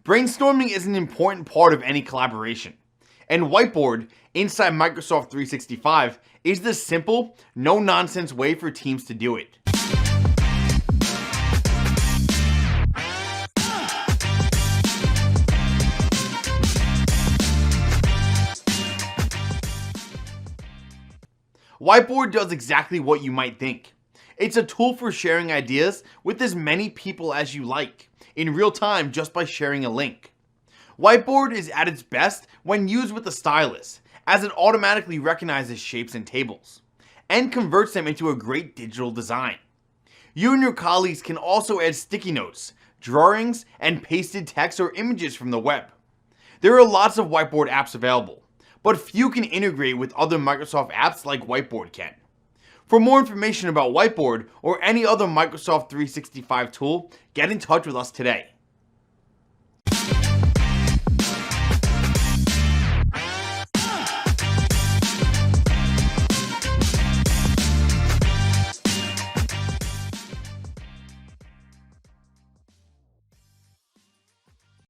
Brainstorming is an important part of any collaboration, and Whiteboard inside Microsoft 365 is the simple, no-nonsense way for teams to do it. Whiteboard does exactly what you might think. It's a tool for sharing ideas with as many people as you like, in real time just by sharing a link. Whiteboard is at its best when used with the stylus, as it automatically recognizes shapes and tables, and converts them into a great digital design. You and your colleagues can also add sticky notes, drawings, and pasted text or images from the web. There are lots of Whiteboard apps available, but few can integrate with other Microsoft apps like Whiteboard can. For more information about Whiteboard or any other Microsoft 365 tool, get in touch with us today.